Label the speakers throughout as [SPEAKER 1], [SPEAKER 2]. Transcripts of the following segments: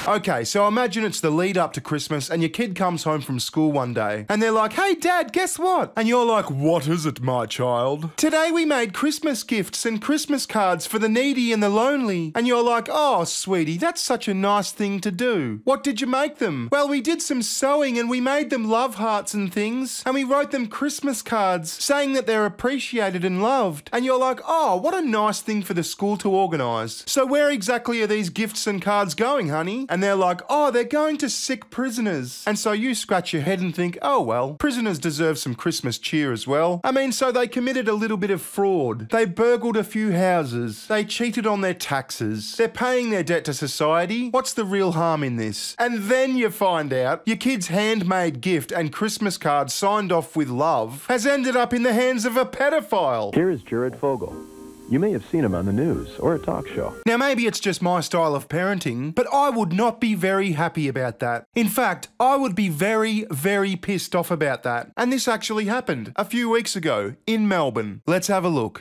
[SPEAKER 1] Okay, so imagine it's the lead up to Christmas and your kid comes home from school one day and they're like, "Hey Dad, guess what?" And you're like, "What is it, my child?" "Today we made Christmas gifts and Christmas cards for the needy and the lonely." And you're like, "Oh, sweetie, that's such a nice thing to do. What did you make them?" "Well, we did some sewing and we made them love hearts and things. And we wrote them Christmas cards saying that they're appreciated and loved." And you're like, "Oh, what a nice thing for the school to organise. So where exactly are these gifts and cards going, honey?" And they're like, "Oh, they're going to sick prisoners." And so you scratch your head and think, "Oh well, prisoners deserve some Christmas cheer as well." I mean, so they committed a little bit of fraud. They burgled a few houses. They cheated on their taxes. They're paying their debt to society. What's the real harm in this? And then you find out your kid's handmade gift and Christmas card signed off with love has ended up in the hands of a pedophile.
[SPEAKER 2] Here is Jared Fogle. You may have seen him on the news or a talk show.
[SPEAKER 1] Now maybe it's just my style of parenting, but I would not be very happy about that. In fact, I would be very, very pissed off about that. And this actually happened a few weeks ago in Melbourne. Let's have a look.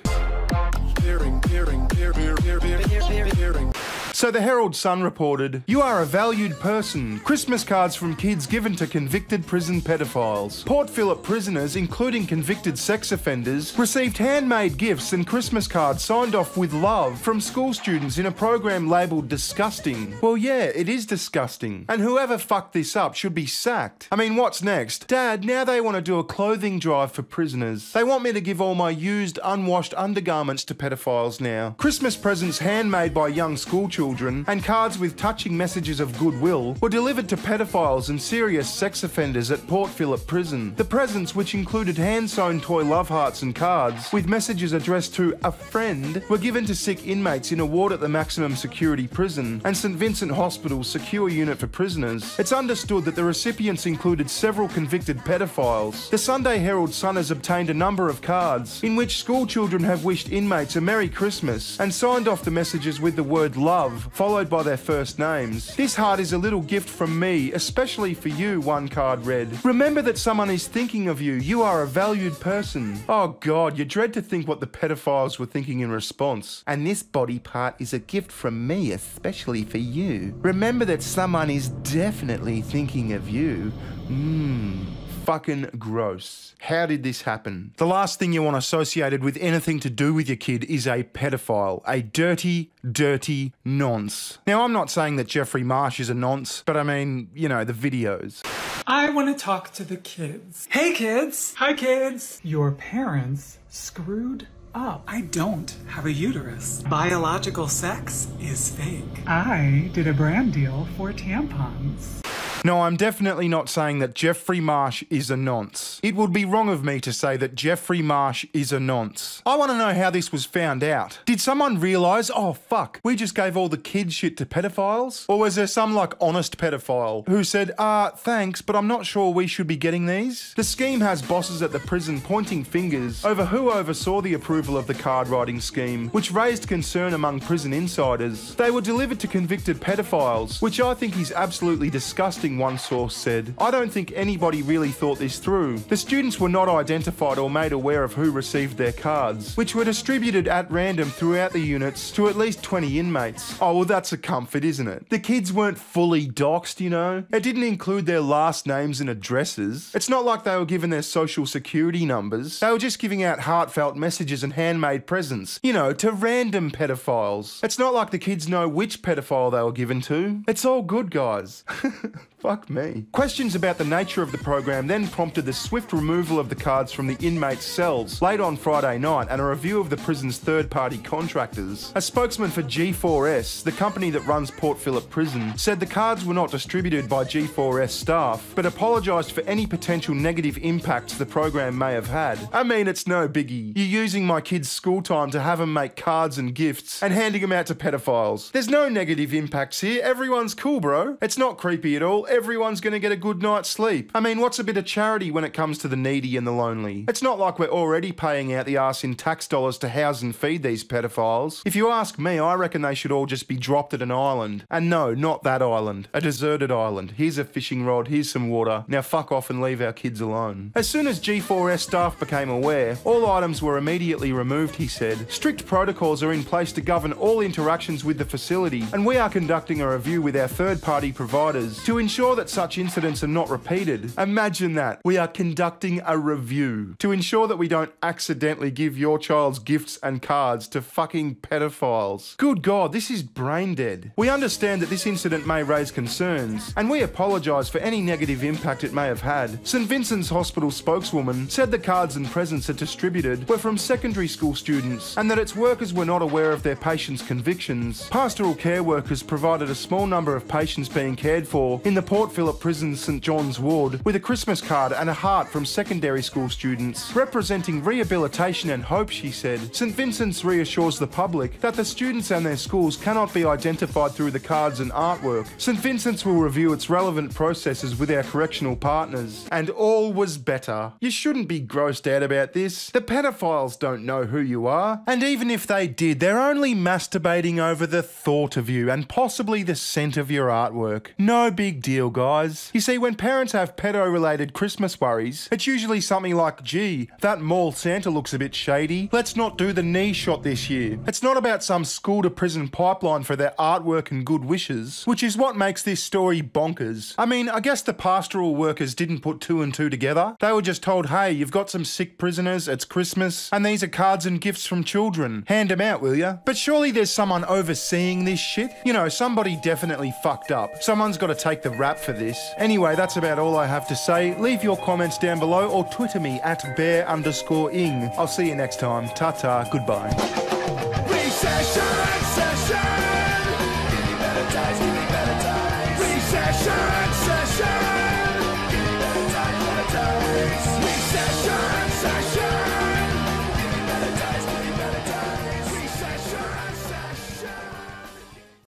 [SPEAKER 1] So the Herald Sun reported, "You are a valued person. Christmas cards from kids given to convicted prison pedophiles. Port Phillip prisoners, including convicted sex offenders, received handmade gifts and Christmas cards signed off with love from school students in a program labelled disgusting." Well, yeah, it is disgusting. And whoever fucked this up should be sacked. I mean, what's next? "Dad, now they want to do a clothing drive for prisoners. They want me to give all my used, unwashed undergarments to pedophiles now. Christmas presents handmade by young school children and cards with touching messages of goodwill were delivered to pedophiles and serious sex offenders at Port Phillip Prison. The presents, which included hand-sewn toy love hearts and cards with messages addressed to a friend, were given to sick inmates in a ward at the maximum security prison and St Vincent Hospital's secure unit for prisoners. It's understood that the recipients included several convicted pedophiles. The Sunday Herald Sun has obtained a number of cards in which school children have wished inmates a Merry Christmas and signed off the messages with the word love, followed by their first names. "This heart is a little gift from me, especially for you," one card read. "Remember that someone is thinking of you. You are a valued person." Oh God, you dread to think what the pedophiles were thinking in response. "And this body part is a gift from me, especially for you. Remember that someone is definitely thinking of you." Fucking gross. How did this happen? The last thing you want associated with anything to do with your kid is a pedophile. A dirty, dirty nonce. Now, I'm not saying that Jeffrey Marsh is a nonce, but I mean, you know, the videos.
[SPEAKER 3] I want to talk to the kids. Hey kids! Hi kids! Your parents screwed up. I don't have a uterus. Biological sex is fake. I did a brand deal for tampons.
[SPEAKER 1] No, I'm definitely not saying that Jeffrey Marsh is a nonce. It would be wrong of me to say that Jeffrey Marsh is a nonce. I want to know how this was found out. Did someone realise, oh fuck, we just gave all the kid shit to pedophiles? Or was there some like honest pedophile who said, thanks, but I'm not sure we should be getting these? The scheme has bosses at the prison pointing fingers over who oversaw the approval of the card writing scheme, which raised concern among prison insiders. They were delivered to convicted pedophiles, which I think is absolutely disgusting, one source said. I don't think anybody really thought this through. The students were not identified or made aware of who received their cards, which were distributed at random throughout the units to at least 20 inmates. Oh, well, that's a comfort, isn't it? The kids weren't fully doxed, you know? It didn't include their last names and addresses. It's not like they were given their social security numbers. They were just giving out heartfelt messages and handmade presents, you know, to random pedophiles. It's not like the kids know which pedophile they were given to. It's all good, guys. Fuck me. Questions about the nature of the program then prompted the swift removal of the cards from the inmates' cells late on Friday night and a review of the prison's third-party contractors. A spokesman for G4S, the company that runs Port Phillip Prison, said the cards were not distributed by G4S staff, but apologised for any potential negative impacts the program may have had. I mean, it's no biggie. You're using my kids' school time to have them make cards and gifts and handing them out to pedophiles. There's no negative impacts here. Everyone's cool, bro. It's not creepy at all. everyone's going to get a good night's sleep. I mean, what's a bit of charity when it comes to the needy and the lonely? It's not like we're already paying out the arse in tax dollars to house and feed these pedophiles. If you ask me, I reckon they should all just be dropped at an island. And no, not that island. A deserted island. Here's a fishing rod, here's some water. Now fuck off and leave our kids alone. As soon as G4S staff became aware, all items were immediately removed, he said. Strict protocols are in place to govern all interactions with the facility, and we are conducting a review with our third-party providers to ensure that such incidents are not repeated. Imagine that. We are conducting a review to ensure that we don't accidentally give your child's gifts and cards to fucking pedophiles. Good God, this is brain dead. We understand that this incident may raise concerns, and we apologise for any negative impact it may have had. St Vincent's Hospital spokeswoman said the cards and presents it distributed were from secondary school students, and that its workers were not aware of their patients' convictions. Pastoral care workers provided a small number of patients being cared for in the Port Phillip Prison St John's ward with a Christmas card and a heart from secondary school students, representing rehabilitation and hope, she said. St Vincent's reassures the public that the students and their schools cannot be identified through the cards and artwork. St Vincent's will review its relevant processes with our correctional partners. And all was better. You shouldn't be grossed out about this. The pedophiles don't know who you are. And even if they did, they're only masturbating over the thought of you and possibly the scent of your artwork. No big deal, guys. You see, when parents have pedo-related Christmas worries, it's usually something like, gee, that mall Santa looks a bit shady. Let's not do the knee shot this year. It's not about some school-to-prison pipeline for their artwork and good wishes, which is what makes this story bonkers. I mean, I guess the pastoral workers didn't put two and two together. They were just told, hey, you've got some sick prisoners, it's Christmas, and these are cards and gifts from children. Hand them out, will ya? But surely there's someone overseeing this shit? You know, somebody definitely fucked up. Someone's got to take the rap for this. Anyway, that's about all I have to say. Leave your comments down below or Twitter me at bear_ing. I'll see you next time. Ta-ta, goodbye.